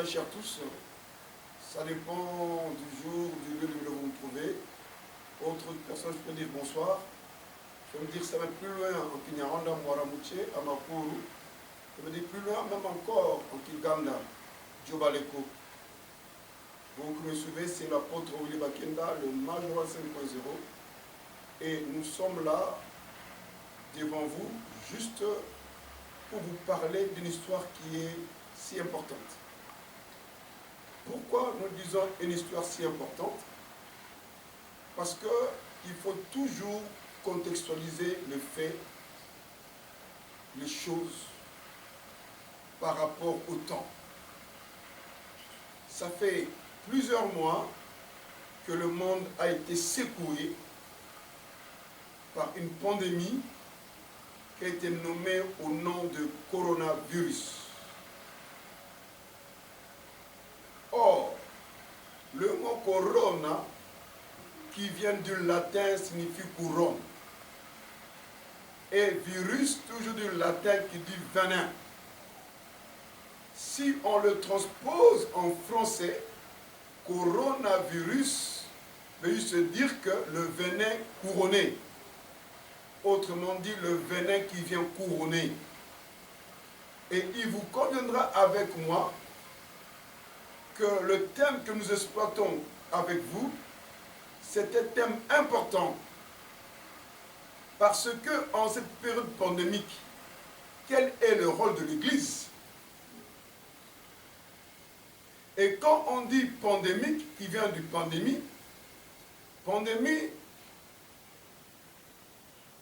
très chers tous. Ça dépend du jour, du lieu où vous vous trouvez. Autre personne, je peux dire bonsoir. Je peux me dire ça va plus loin en Kinyaranda, Mwaramouche, à Makuru. Je peux dire plus loin, même encore en Kiganda, Djobaleko. Vous qui me suivez, c'est l'apôtre Willy Bakenda, le Major 5.0. Et nous sommes là, devant vous, juste pour vous parler d'une histoire qui est si importante. Pourquoi nous disons une histoire si importante? Parce qu'il faut toujours contextualiser les faits, les choses, par rapport au temps. Ça fait plusieurs mois que le monde a été secoué par une pandémie qui a été nommée au nom de coronavirus. Or, le mot corona, qui vient du latin, signifie couronne. Et virus, toujours du latin, qui dit venin. Si on le transpose en français, coronavirus veut se dire que le venin couronné. Autrement dit, le venin qui vient couronner. Et il vous conviendra avec moi que le thème que nous exploitons avec vous, c'est un thème important. Parce que en cette période pandémique, quel est le rôle de l'Église? Et quand on dit pandémique, qui vient du pandémie,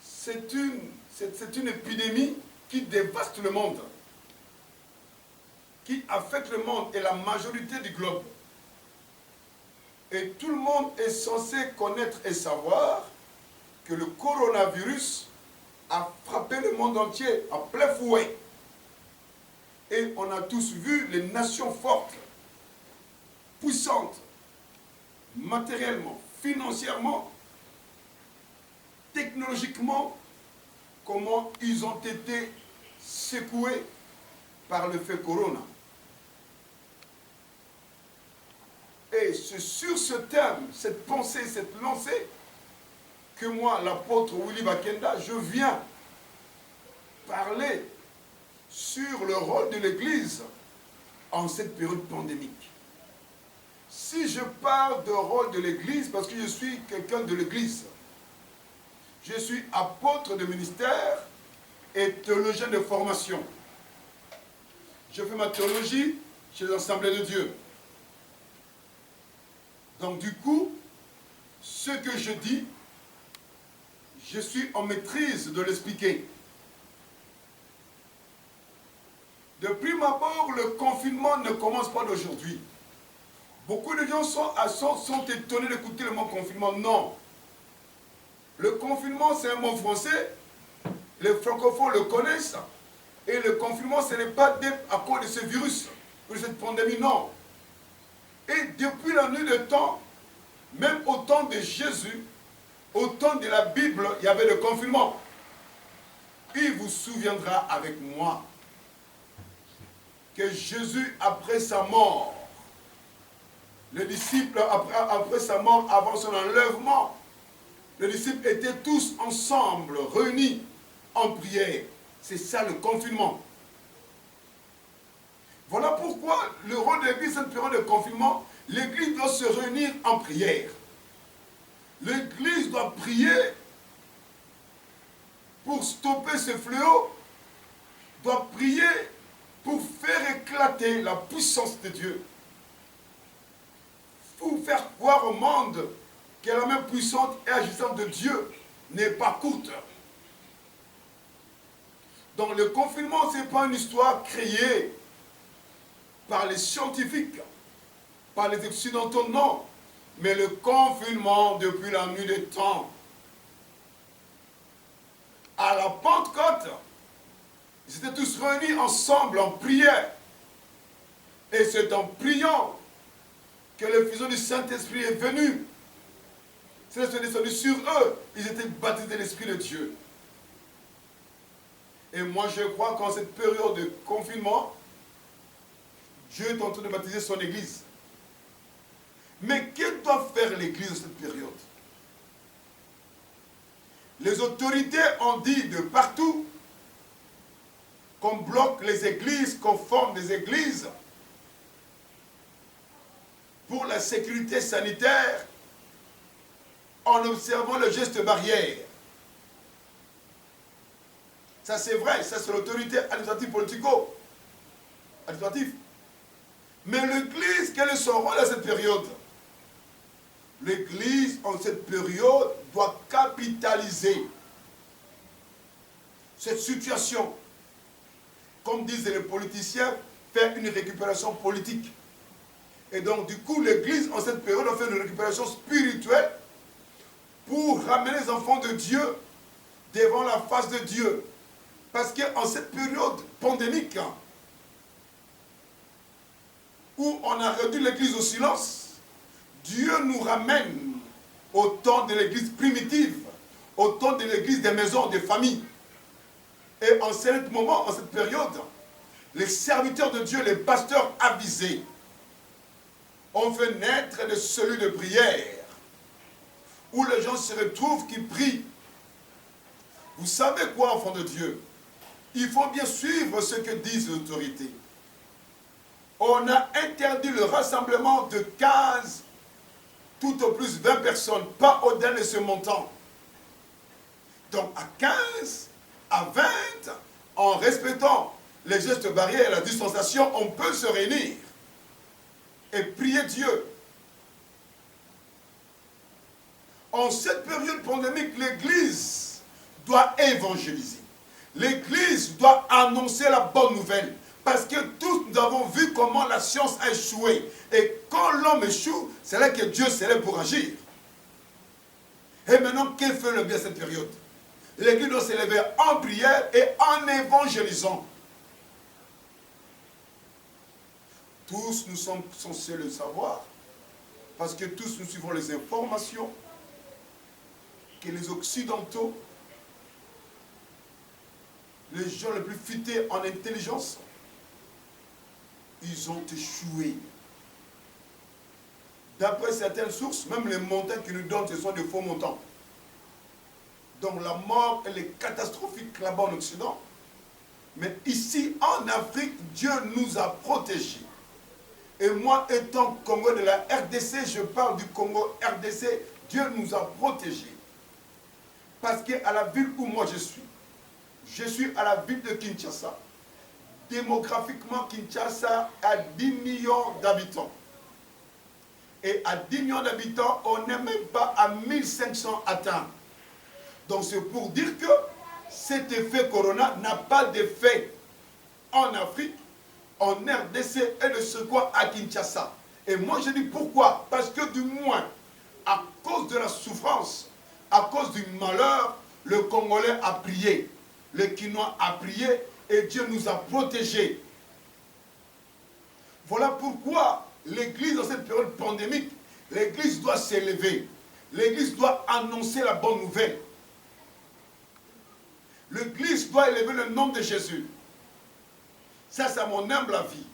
c'est une épidémie qui dévaste le monde, qui affecte le monde et la majorité du globe. Et tout le monde est censé connaître et savoir que le coronavirus a frappé le monde entier à plein fouet. Et on a tous vu les nations fortes, puissantes, matériellement, financièrement, technologiquement, comment ils ont été secoués par le fait corona. Et c'est sur ce thème, cette pensée, cette lancée, que moi, l'apôtre Willy Bakenda, je viens parler sur le rôle de l'Église en cette période pandémique. Si je parle de rôle de l'Église, parce que je suis quelqu'un de l'Église, je suis apôtre de ministère et théologien de formation. Je fais ma théologie chez l'Assemblée de Dieu. Donc du coup, ce que je dis, je suis en maîtrise de l'expliquer. De prime abord, le confinement ne commence pas d'aujourd'hui. Beaucoup de gens sont étonnés d'écouter le mot confinement. Non. Le confinement, c'est un mot français. Les francophones le connaissent. Et le confinement, ce n'est pas à cause de ce virus, de cette pandémie, non. Et depuis la nuit de temps, même au temps de Jésus, au temps de la Bible, il y avait le confinement. Il vous souviendra avec moi que Jésus, après sa mort, les disciples, après sa mort, avant son enlèvement, les disciples étaient tous ensemble, réunis en prière. C'est ça le confinement. Voilà pourquoi le rôle de l'Église, cette période de confinement, l'Église doit se réunir en prière. L'Église doit prier pour stopper ce fléau, doit prier pour faire éclater la puissance de Dieu. Pour faire voir au monde que la main puissante et agissante de Dieu n'est pas courte. Donc le confinement, ce n'est pas une histoire créée par les scientifiques, par les occidentaux, non. Mais le confinement depuis la nuit des temps. À la Pentecôte, ils étaient tous réunis ensemble en prière. Et c'est en priant que le fusion du Saint-Esprit est venu. C'est descendu sur eux. Ils étaient baptisés de l'Esprit de Dieu. Et moi, je crois qu'en cette période de confinement, Dieu est en train de baptiser son église. Mais que doit faire l'église dans cette période? Les autorités ont dit de partout qu'on bloque les églises, qu'on forme des églises pour la sécurité sanitaire en observant le geste barrière. Ça c'est vrai, ça c'est l'autorité administrative politico-administrative. Mais l'Église, quel est son rôle à cette période? L'Église, en cette période, doit capitaliser cette situation. Comme disent les politiciens, faire une récupération politique. Et donc, du coup, l'Église, en cette période, doit faire une récupération spirituelle pour ramener les enfants de Dieu devant la face de Dieu. Parce qu'en cette période pandémique, où on a réduit l'Église au silence, Dieu nous ramène au temps de l'Église primitive, au temps de l'Église des maisons, des familles. Et en ce moment, en cette période, les serviteurs de Dieu, les pasteurs avisés, ont fait naître des cellules de prière, où les gens se retrouvent, qui prient. Vous savez quoi, enfants de Dieu? Il faut bien suivre ce que disent les autorités. On a interdit le rassemblement de 15, tout au plus 20 personnes, pas au-delà de ce montant. Donc à 15, à 20, en respectant les gestes barrières et la distanciation, on peut se réunir et prier Dieu. En cette période pandémique, l'Église doit évangéliser. L'Église doit annoncer la bonne nouvelle. Parce que tous nous avons vu comment la science a échoué. Et quand l'homme échoue, c'est là que Dieu s'élève pour agir. Et maintenant, quel fait le bien cette période? L'Église doit s'élever en prière et en évangélisant. Tous nous sommes censés le savoir. Parce que tous nous suivons les informations que les Occidentaux, les gens les plus futés en intelligence, ils ont échoué. D'après certaines sources, même les montants qu'ils nous donnent, ce sont des faux montants. Donc la mort, elle est catastrophique là-bas en Occident. Mais ici, en Afrique, Dieu nous a protégés. Et moi, étant Congo de la RDC, je parle du Congo RDC, Dieu nous a protégés. Parce qu'à la ville où moi je suis à la ville de Kinshasa. Démographiquement, Kinshasa a 10 millions d'habitants. Et à 10 millions d'habitants, on n'est même pas à 1500 atteints. Donc c'est pour dire que cet effet Corona n'a pas d'effet en Afrique, en RDC et de ce quoi à Kinshasa. Et moi je dis pourquoi? Parce que du moins, à cause de la souffrance, à cause du malheur, le Congolais a prié, le Quinois a prié, et Dieu nous a protégés. Voilà pourquoi l'Église, dans cette période pandémique, l'Église doit s'élever. L'Église doit annoncer la bonne nouvelle. L'Église doit élever le nom de Jésus. Ça, c'est mon humble avis.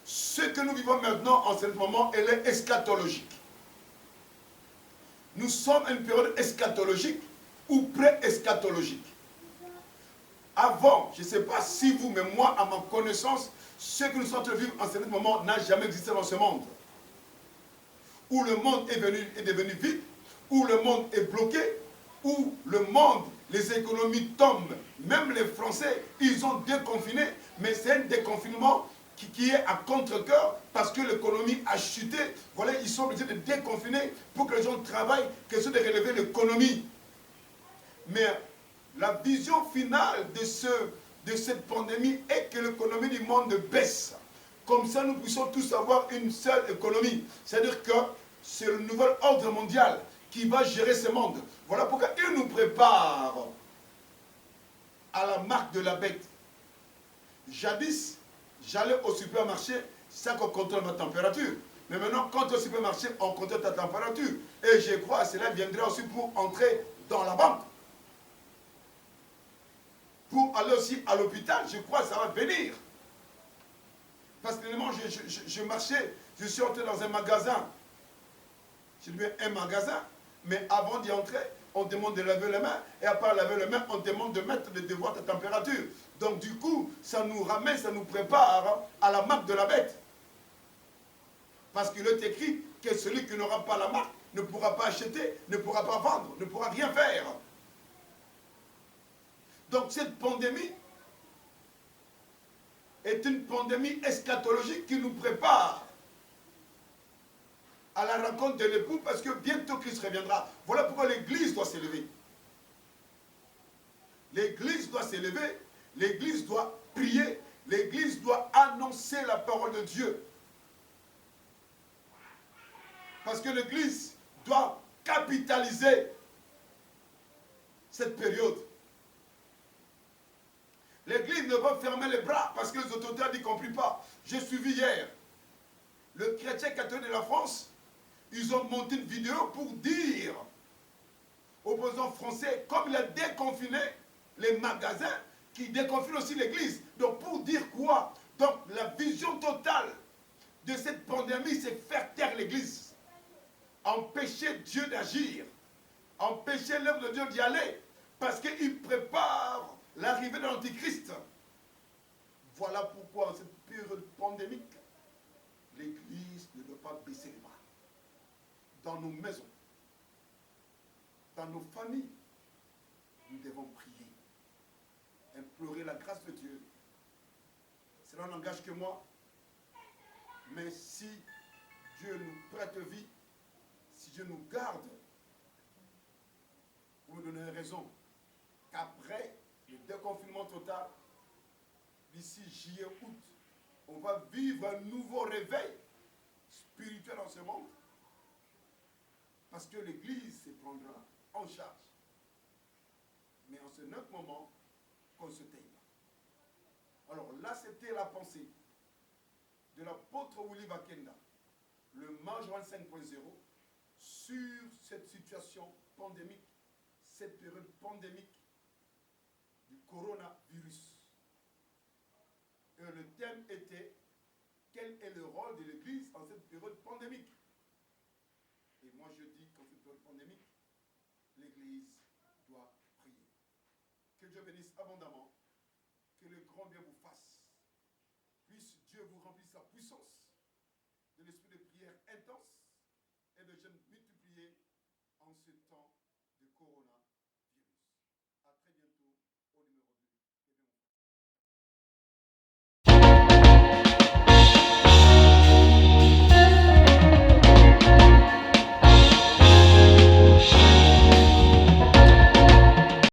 Ce que nous vivons maintenant, en ce moment, elle est eschatologique. Nous sommes à une période eschatologique ou pré-eschatologique. Avant, je ne sais pas si vous, mais moi, à ma connaissance, ce que nous sommes en train de vivre en ce moment n'a jamais existé dans ce monde. Où le monde est devenu vide, où le monde est bloqué, où le monde, les économies tombent. Même les Français, ils ont déconfiné, mais c'est un déconfinement qui est à contre-cœur parce que l'économie a chuté. Voilà, ils sont obligés de déconfiner pour que les gens travaillent, question de relever l'économie. Mais la vision finale de cette pandémie est que l'économie du monde baisse. Comme ça, nous puissions tous avoir une seule économie. C'est-à-dire que c'est le nouvel ordre mondial qui va gérer ce monde. Voilà pourquoi il nous prépare à la marque de la bête. Jadis, j'allais au supermarché sans qu'on contrôle ma température. Mais maintenant, quand au supermarché, on contrôle ta température. Et je crois que cela viendra aussi pour entrer dans la banque. Pour aller aussi à l'hôpital, je crois que ça va venir. Parce que je marchais, je suis entré dans un magasin. J'ai dit un magasin, mais avant d'y entrer, on demande de laver les mains, et après laver les mains, on demande de mettre de devoir de température. Donc du coup, ça nous ramène, ça nous prépare à la marque de la bête. Parce qu'il est écrit que celui qui n'aura pas la marque ne pourra pas acheter, ne pourra pas vendre, ne pourra rien faire. Donc cette pandémie est une pandémie eschatologique qui nous prépare à la rencontre de l'époux, parce que bientôt Christ reviendra. Voilà pourquoi l'Église doit s'élever. L'Église doit s'élever, l'Église doit prier, l'Église doit annoncer la parole de Dieu. Parce que l'Église doit capitaliser cette période. L'Église ne va fermer les bras parce que les autorités n'y compris pas. J'ai suivi hier le chrétien catholique de la France. Ils ont monté une vidéo pour dire au président français, comme il a déconfiné les magasins, qu'il déconfine aussi l'Église. Donc pour dire quoi? Donc la vision totale de cette pandémie, c'est faire taire l'Église. Empêcher Dieu d'agir. Empêcher l'œuvre de Dieu d'y aller. Parce qu'il prépare l'arrivée de l'Antichrist. Voilà pourquoi, en cette période pandémique, l'Église ne doit pas baisser les bras. Dans nos maisons, dans nos familles, nous devons prier, implorer la grâce de Dieu. Cela n'engage que moi, mais si Dieu nous prête vie, si Dieu nous garde, vous me donnez raison qu'après le déconfinement total, d'ici juillet, août, on va vivre un nouveau réveil spirituel dans ce monde, parce que l'Église se prendra en charge. Mais en ce neuf moment, qu'on se taille pas. Alors là, c'était la pensée de l'apôtre Willy Bakenda, le Mangeron 5.0, sur cette situation pandémique, cette période pandémique du coronavirus. Et le thème était « Quel est le rôle de l'Église en cette période pandémique ?» Et moi je dis qu'en cette période pandémique, l'Église doit prier. Que Dieu bénisse abondamment, que le grand bien vous fasse. Puisse Dieu vous remplir sa puissance, de l'esprit de prière intense et de jeûne